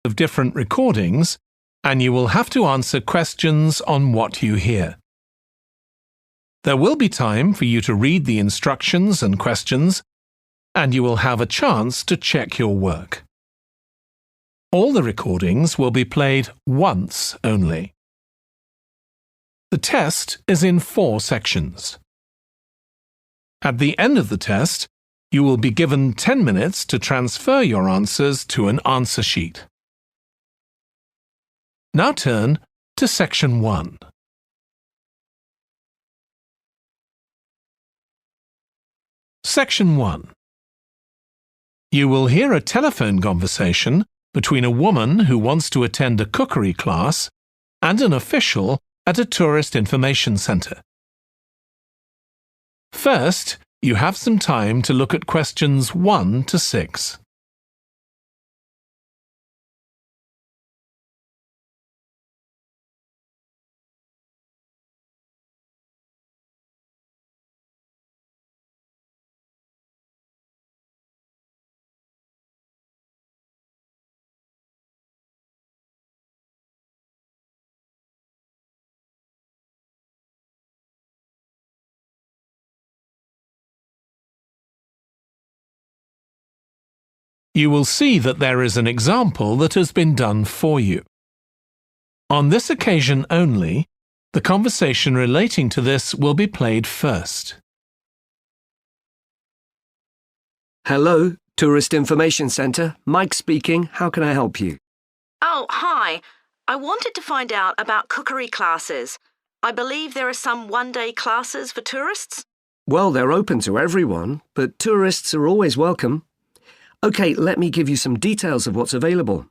of different recordings, and you will have to answer questions on what you hear. There will be time for you to read the instructions and questions, and you will have a chance to check your work. All the recordings will be played once only. The test is in 4 sections. At the end of the test, you will be given 10 minutes to transfer your answers to an answer sheet. Now turn to Section 1. Section 1. You will hear a telephone conversation between a woman who wants to attend a cookery class and an official at a tourist information centre. First, you have some time to look at questions 1 to 6. You will see that there is an example that has been done for you. On this occasion only, the conversation relating to this will be played first. Hello, Tourist Information Centre. Mike speaking. How can I help you? Oh, hi. I wanted to find out about cookery classes. I believe there are some one-day classes for tourists. Well, they're open to everyone, but tourists are always welcome. OK, let me give you some details of what's available.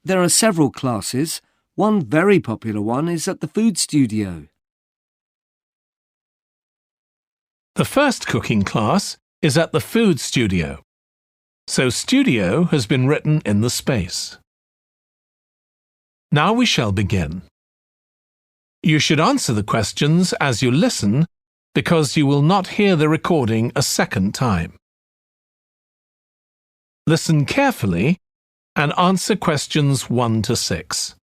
There are several classes. One very popular one is at the food studio. The first cooking class is at the food studio, so studio has been written in the space. Now we shall begin. You should answer the questions as you listen because you will not hear the recording a second time. Listen carefully and answer questions 1 to 6.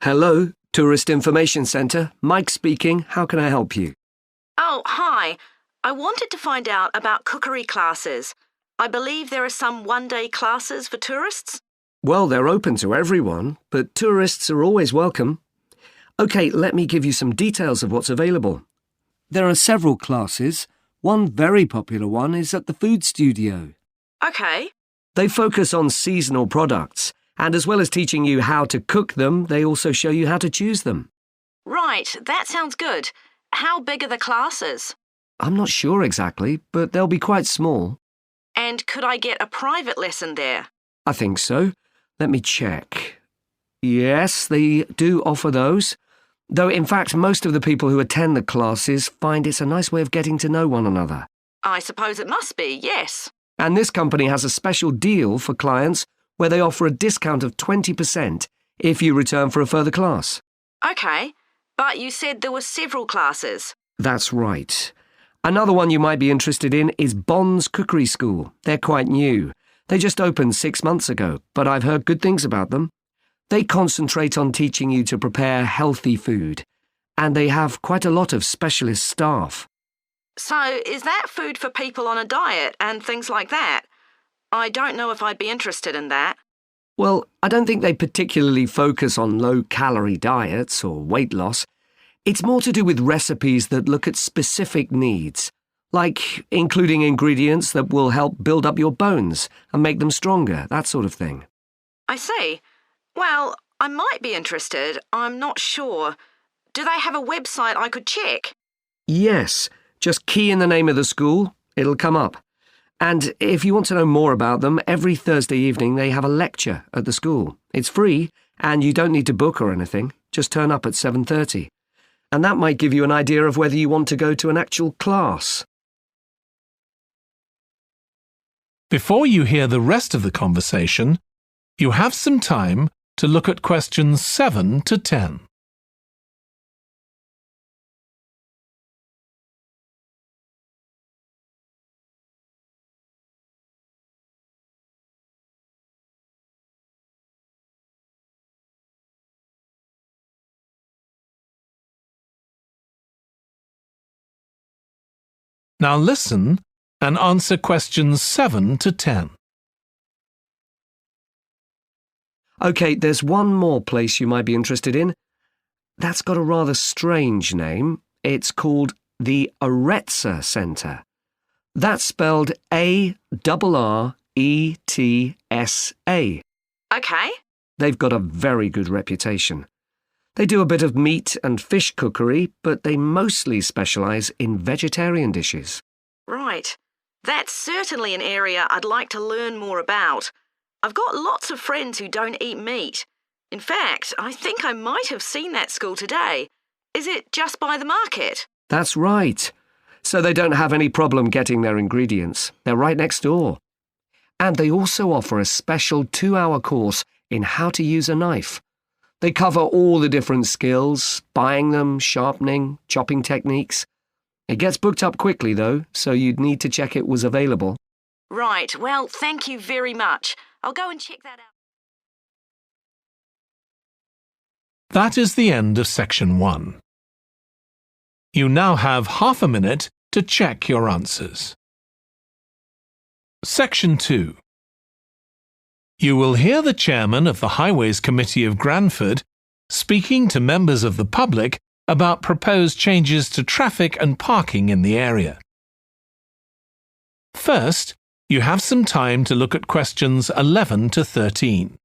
Hello, Tourist Information Centre. Mike speaking. How can I help you? Oh, hi. I wanted to find out about cookery classes. I believe there are some one-day classes for tourists. Well, they're open to everyone, but tourists are always welcome. OK, let me give you some details of what's available. There are several classes. One very popular one is at the food studio. OK. They focus on seasonal products, and as well as teaching you how to cook them, they also show you how to choose them. Right, that sounds good. How big are the classes? I'm not sure exactly, but they'll be quite small. And could I get a private lesson there? I think so. Let me check. Yes, they do offer those. Though, in fact, most of the people who attend the classes find it's a nice way of getting to know one another. I suppose it must be, yes. And this company has a special deal for clients where they offer a discount of 20% if you return for a further class. OK, but you said there were several classes. That's right. Another one you might be interested in is Bond's Cookery School. They're quite new. They just opened 6 months ago, but I've heard good things about them. They concentrate on teaching you to prepare healthy food, and they have quite a lot of specialist staff. So, is that food for people on a diet and things like that? I don't know if I'd be interested in that. Well, I don't think they particularly focus on low-calorie diets or weight loss. It's more to do with recipes that look at specific needs, like including ingredients that will help build up your bones and make them stronger, that sort of thing. I see. Well, I might be interested. I'm not sure. Do they have a website I could check? Yes. Just key in the name of the school. It'll come up. And if you want to know more about them, every Thursday evening they have a lecture at the school. It's free, and you don't need to book or anything. Just turn up at 7:30. And that might give you an idea of whether you want to go to an actual class. Before you hear the rest of the conversation, you have some time to look at questions 7 to 10. Now listen and answer questions 7 to 10. OK, there's one more place you might be interested in. That's got a rather strange name. It's called the Ielts Centre. That's spelled A-R-R-E-T-S-A. OK. They've got a very good reputation. They do a bit of meat and fish cookery, but they mostly specialise in vegetarian dishes. Right. That's certainly an area I'd like to learn more about. I've got lots of friends who don't eat meat. In fact, I think I might have seen that school today. Is it just by the market? That's right. So they don't have any problem getting their ingredients. They're right next door. And they also offer a special 2-hour course in how to use a knife. They cover all the different skills, buying them, sharpening, chopping techniques. It gets booked up quickly, though, so you'd need to check it was available. Right. Well, thank you very much. I'll go and check that out. That is the end of section 1. You now have half a minute to check your answers. Section 2. You will hear the chairman of the Highways Committee of Granford speaking to members of the public about proposed changes to traffic and parking in the area. First, you have some time to look at questions 11 to 13.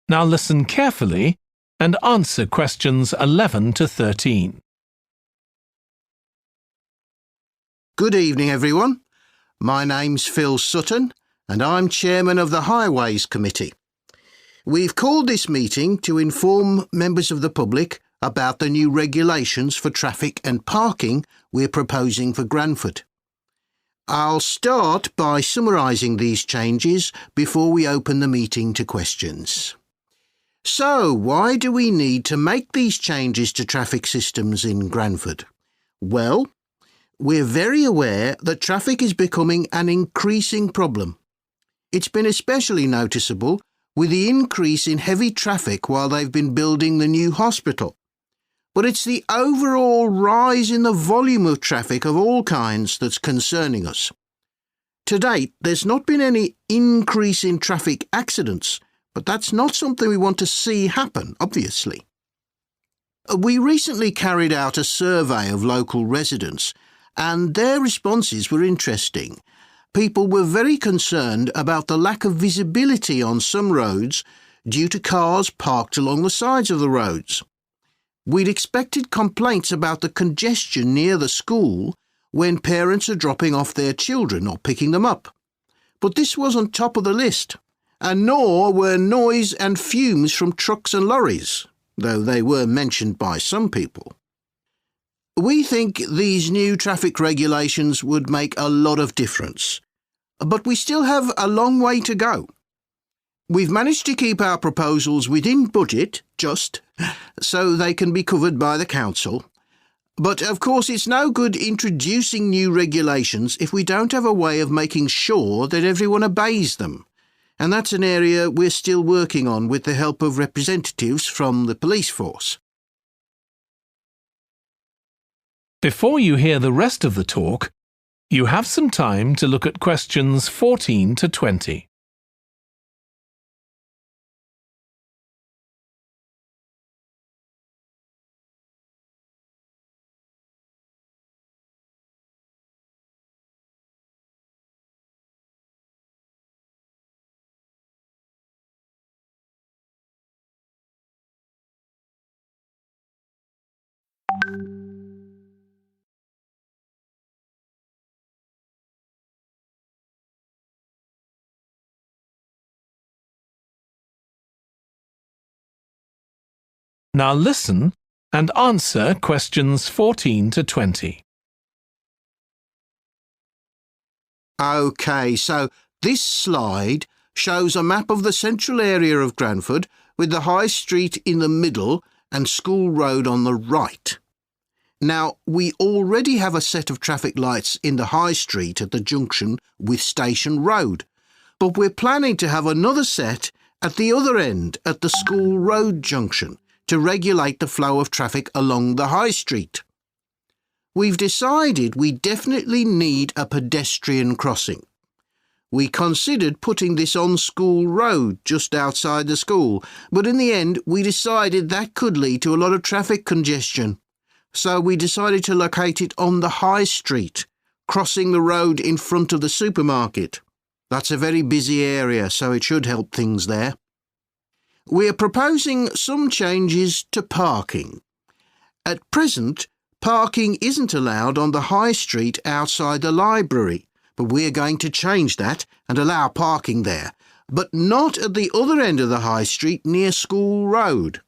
Now listen carefully and answer questions 11 to 13. Good evening, everyone. My name's Phil Sutton, and I'm chairman of the Highways Committee. We've called this meeting to inform members of the public about the new regulations for traffic and parking we're proposing for Granford. I'll start by summarising these changes before we open the meeting to questions. So, why do we need to make these changes to traffic systems in Granford? Well, we're very aware that traffic is becoming an increasing problem. It's been especially noticeable with the increase in heavy traffic while they've been building the new hospital. But it's the overall rise in the volume of traffic of all kinds that's concerning us. To date, there's not been any increase in traffic accidents, but that's not something we want to see happen, obviously. We recently carried out a survey of local residents, and their responses were interesting. People were very concerned about the lack of visibility on some roads due to cars parked along the sides of the roads. We'd expected complaints about the congestion near the school when parents are dropping off their children or picking them up. But this wasn't top of the list, and nor were noise and fumes from trucks and lorries, though they were mentioned by some people. We think these new traffic regulations would make a lot of difference, but we still have a long way to go. We've managed to keep our proposals within budget, so they can be covered by the council. But of course it's no good introducing new regulations if we don't have a way of making sure that everyone obeys them. And that's an area we're still working on with the help of representatives from the police force. Before you hear the rest of the talk, you have some time to look at questions 14 to 20. Now listen and answer questions 14 to 20. OK, so this slide shows a map of the central area of Granford with the High Street in the middle and School Road on the right. Now, we already have a set of traffic lights in the High Street at the junction with Station Road, but we're planning to have another set at the other end at the School Road junction to regulate the flow of traffic along the High Street. We've decided we definitely need a pedestrian crossing. We considered putting this on School Road just outside the school, but in the end we decided that could lead to a lot of traffic congestion. So we decided to locate it on the High Street, crossing the road in front of the supermarket. That's a very busy area, so it should help things there. We're proposing some changes to parking. At present, parking isn't allowed on the High Street outside the library, but we're going to change that and allow parking there, but not at the other end of the High Street near School Road.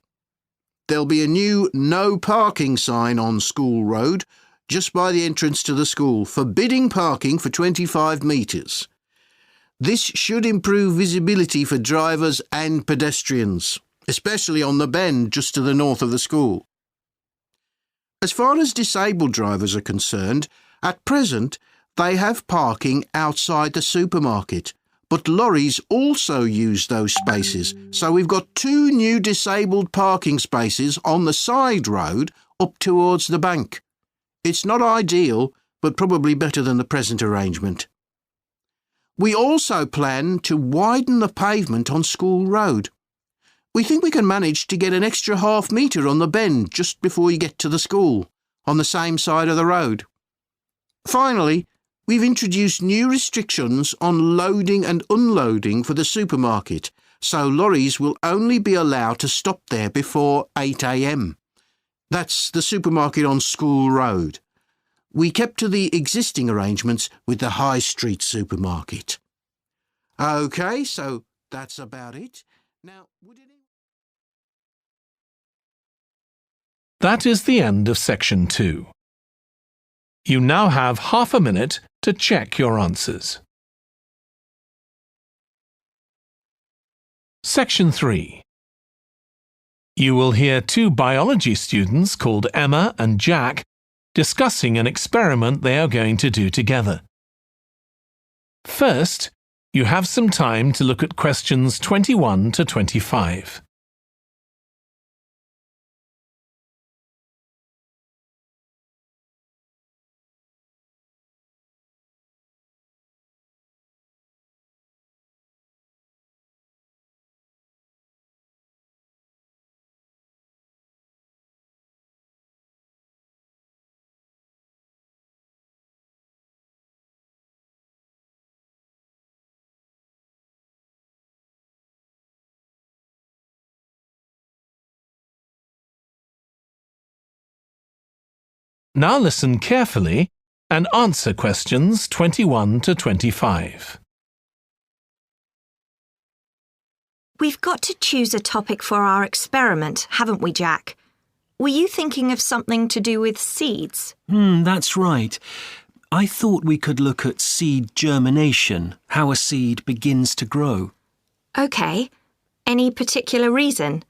There'll be a new no parking sign on School Road just by the entrance to the school, forbidding parking for 25 metres. This should improve visibility for drivers and pedestrians, especially on the bend just to the north of the school. As far as disabled drivers are concerned, at present they have parking outside the supermarket, but lorries also use those spaces, so we've got 2 new disabled parking spaces on the side road up towards the bank. It's not ideal, but probably better than the present arrangement. We also plan to widen the pavement on School Road. We think we can manage to get an extra half metre on the bend just before you get to the school, on the same side of the road. Finally, we've introduced new restrictions on loading and unloading for the supermarket, so lorries will only be allowed to stop there before 8 a.m. That's the supermarket on School Road. We kept to the existing arrangements with the High Street supermarket. OK, so that's about it. Now, That is the end of Section 2. You now have half a minute to check your answers. Section 3. You will hear 2 biology students called Emma and Jack discussing an experiment they are going to do together. First, you have some time to look at questions 21 to 25. Now listen carefully and answer questions 21 to 25. We've got to choose a topic for our experiment, haven't we, Jack? Were you thinking of something to do with seeds? That's right. I thought we could look at seed germination, how a seed begins to grow. OK. Any particular reason?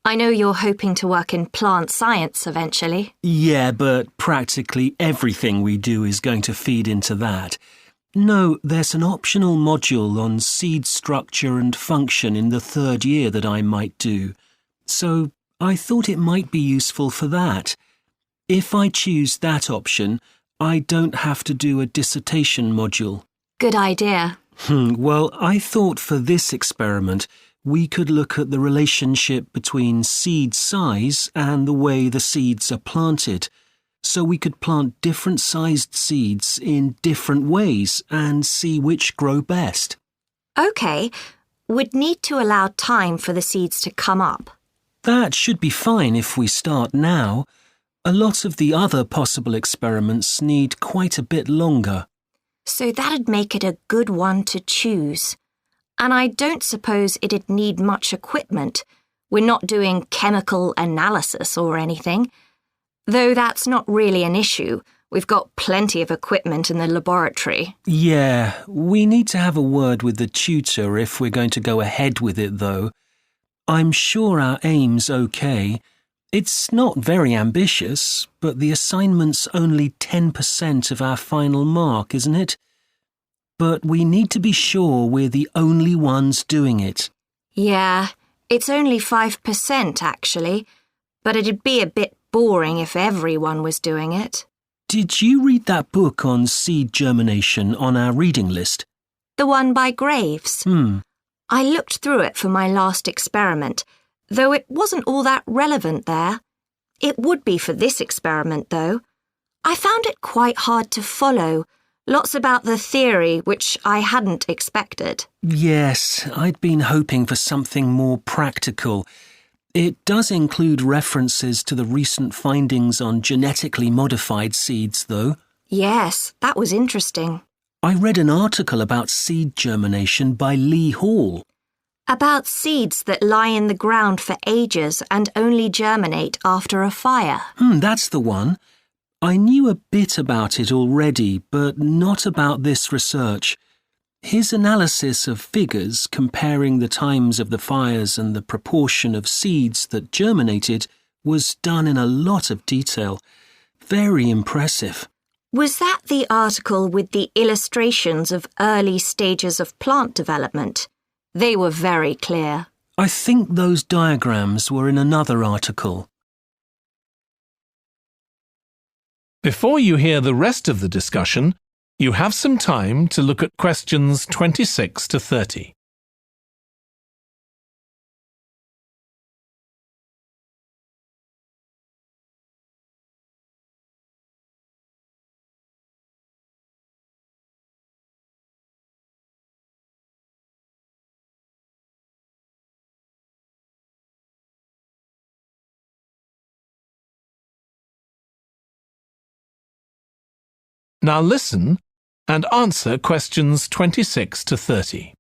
I know you're hoping to work in plant science eventually. Yeah, but practically everything we do is going to feed into that. No, there's an optional module on seed structure and function in the 3rd year that I might do. So I thought it might be useful for that. If I choose that option, I don't have to do a dissertation module. Good idea. Well, I thought for this experiment, we could look at the relationship between seed size and the way the seeds are planted. So we could plant different sized seeds in different ways and see which grow best. OK. We'd need to allow time for the seeds to come up. That should be fine if we start now. A lot of the other possible experiments need quite a bit longer. So that'd make it a good one to choose. And I don't suppose it'd need much equipment. We're not doing chemical analysis or anything. Though that's not really an issue. We've got plenty of equipment in the laboratory. Yeah, we need to have a word with the tutor if we're going to go ahead with it, though. I'm sure our aim's okay. It's not very ambitious, but the assignment's only 10% of our final mark, isn't it? But we need to be sure we're the only ones doing it. Yeah, it's only 5% actually, but it'd be a bit boring if everyone was doing it. Did you read that book on seed germination on our reading list? The one by Graves? I looked through it for my last experiment, though it wasn't all that relevant there. It would be for this experiment, though. I found it quite hard to follow. Lots about the theory, which I hadn't expected. Yes, I'd been hoping for something more practical. It does include references to the recent findings on genetically modified seeds, though. Yes, that was interesting. I read an article about seed germination by Lee Hall. About seeds that lie in the ground for ages and only germinate after a fire. That's the one. I knew a bit about it already, but not about this research. His analysis of figures comparing the times of the fires and the proportion of seeds that germinated was done in a lot of detail. Very impressive. Was that the article with the illustrations of early stages of plant development? They were very clear. I think those diagrams were in another article. Before you hear the rest of the discussion, you have some time to look at questions 26 to 30. Now listen and answer questions 26 to 30.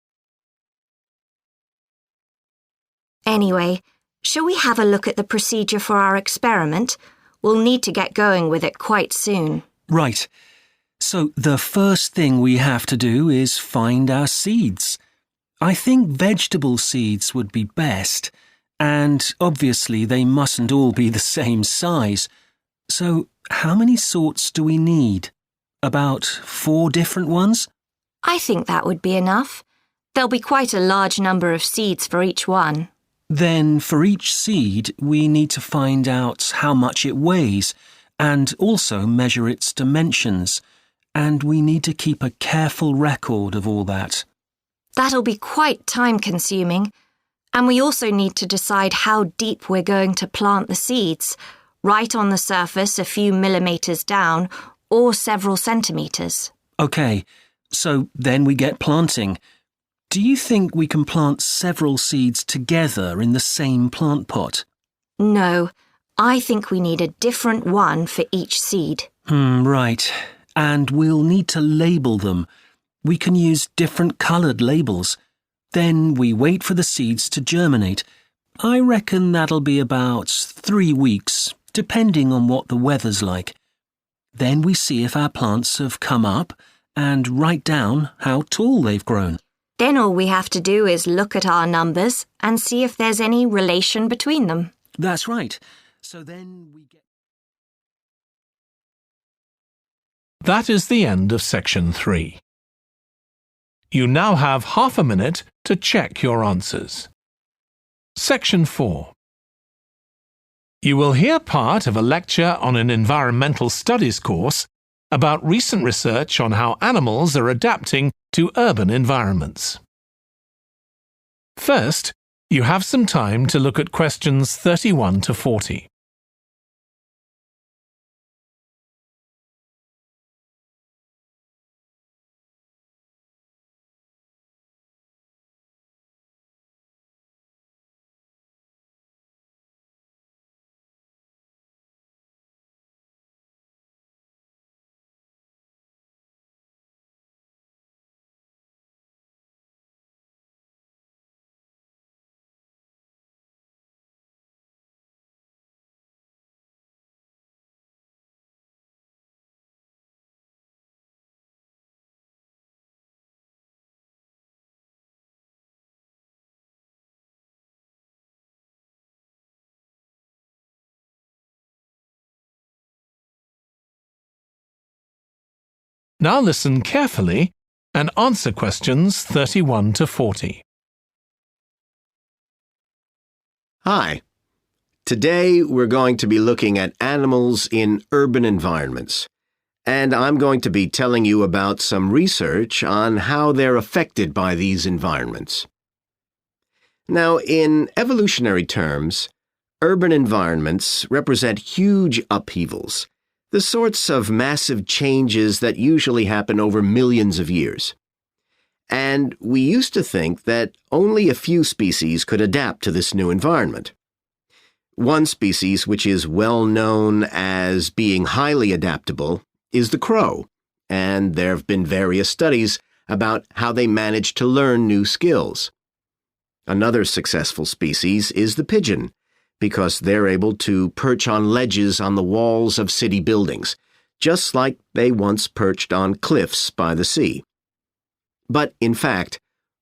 Anyway, shall we have a look at the procedure for our experiment? We'll need to get going with it quite soon. Right. So the first thing we have to do is find our seeds. I think vegetable seeds would be best, and obviously they mustn't all be the same size. So how many sorts do we need? About 4 different ones? I think that would be enough. There'll be quite a large number of seeds for each one. Then for each seed, we need to find out how much it weighs and also measure its dimensions. And we need to keep a careful record of all that. That'll be quite time-consuming. And we also need to decide how deep we're going to plant the seeds, right on the surface a few millimetres down or several centimetres. OK, so then we get planting. Do you think we can plant several seeds together in the same plant pot? No, I think we need a different one for each seed. Right. And we'll need to label them. We can use different coloured labels. Then we wait for the seeds to germinate. I reckon that'll be about 3 weeks, depending on what the weather's like. Then we see if our plants have come up and write down how tall they've grown. Then all we have to do is look at our numbers and see if there's any relation between them. That's right. So then we get... That is the end of section 3. You now have half a minute to check your answers. Section 4. You will hear part of a lecture on an environmental studies course about recent research on how animals are adapting to urban environments. First, you have some time to look at questions 31 to 40. Now listen carefully and answer questions 31 to 40. Hi. Today we're going to be looking at animals in urban environments, and I'm going to be telling you about some research on how they're affected by these environments. Now, in evolutionary terms, urban environments represent huge upheavals, the sorts of massive changes that usually happen over millions of years. And we used to think that only a few species could adapt to this new environment. One species which is well known as being highly adaptable is the crow, and there have been various studies about how they manage to learn new skills. Another successful species is the pigeon, because they're able to perch on ledges on the walls of city buildings, just like they once perched on cliffs by the sea. But in fact,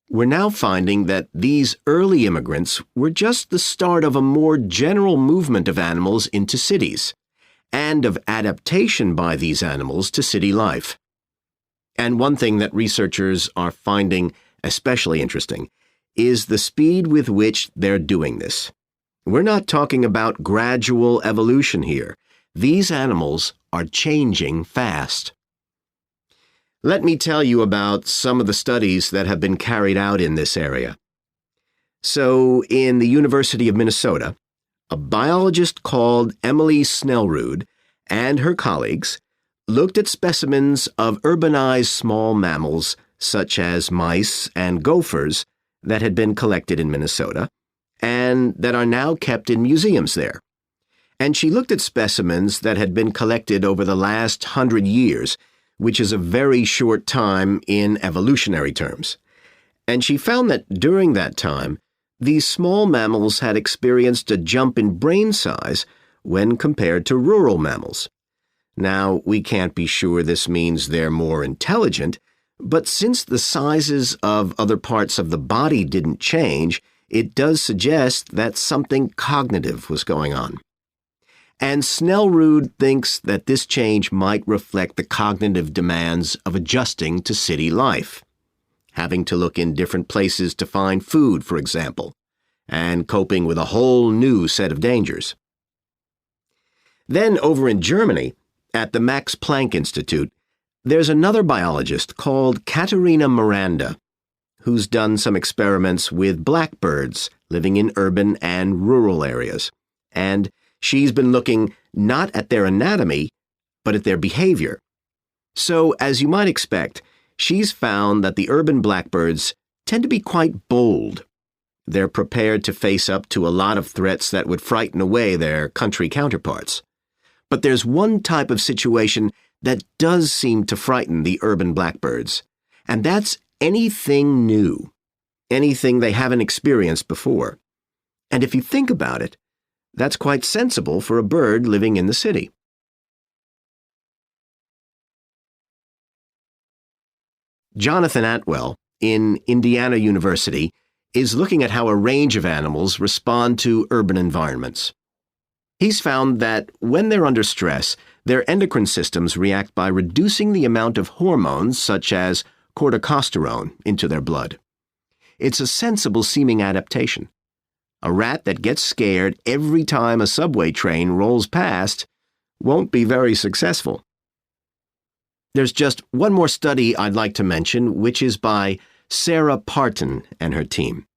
we're now finding that these early immigrants were just the start of a more general movement of animals into cities, and of adaptation by these animals to city life. And one thing that researchers are finding especially interesting is the speed with which they're doing this. We're not talking about gradual evolution here. These animals are changing fast. Let me tell you about some of the studies that have been carried out in this area. So, in the University of Minnesota, a biologist called Emily Snellrud and her colleagues looked at specimens of urbanized small mammals such as mice and gophers that had been collected in Minnesota and that are now kept in museums there. And she looked at specimens that had been collected over the last 100 years, which is a very short time in evolutionary terms. And she found that during that time, these small mammals had experienced a jump in brain size when compared to rural mammals. Now, we can't be sure this means they're more intelligent, but since the sizes of other parts of the body didn't change, it does suggest that something cognitive was going on. And Snellrud thinks that this change might reflect the cognitive demands of adjusting to city life, having to look in different places to find food, for example, and coping with a whole new set of dangers. Then over in Germany, at the Max Planck Institute, there's another biologist called Katharina Miranda, who's done some experiments with blackbirds living in urban and rural areas, and she's been looking not at their anatomy, but at their behavior. So, as you might expect, she's found that the urban blackbirds tend to be quite bold. They're prepared to face up to a lot of threats that would frighten away their country counterparts. But there's one type of situation that does seem to frighten the urban blackbirds, and that's anything new, anything they haven't experienced before. And if you think about it, that's quite sensible for a bird living in the city. Jonathan Atwell, in Indiana University, is looking at how a range of animals respond to urban environments. He's found that when they're under stress, their endocrine systems react by reducing the amount of hormones such as corticosterone into their blood. It's a sensible-seeming adaptation. A rat that gets scared every time a subway train rolls past won't be very successful. There's just one more study I'd like to mention, which is by Sarah Parton and her team.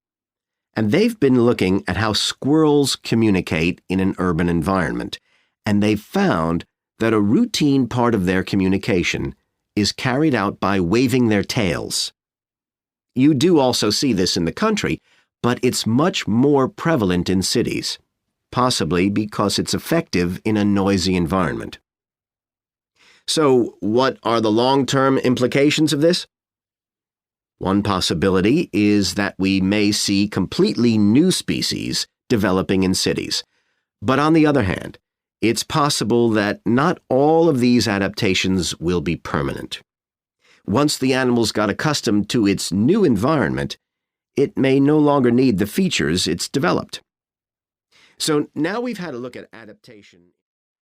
And they've been looking at how squirrels communicate in an urban environment, and they've found that a routine part of their communication is carried out by waving their tails. You do also see this in the country, but it's much more prevalent in cities, possibly because it's effective in a noisy environment. So, what are the long-term implications of this? One possibility is that we may see completely new species developing in cities. But on the other hand, it's possible that not all of these adaptations will be permanent. Once the animals got accustomed to its new environment, it may no longer need the features it's developed. So now we've had a look at adaptation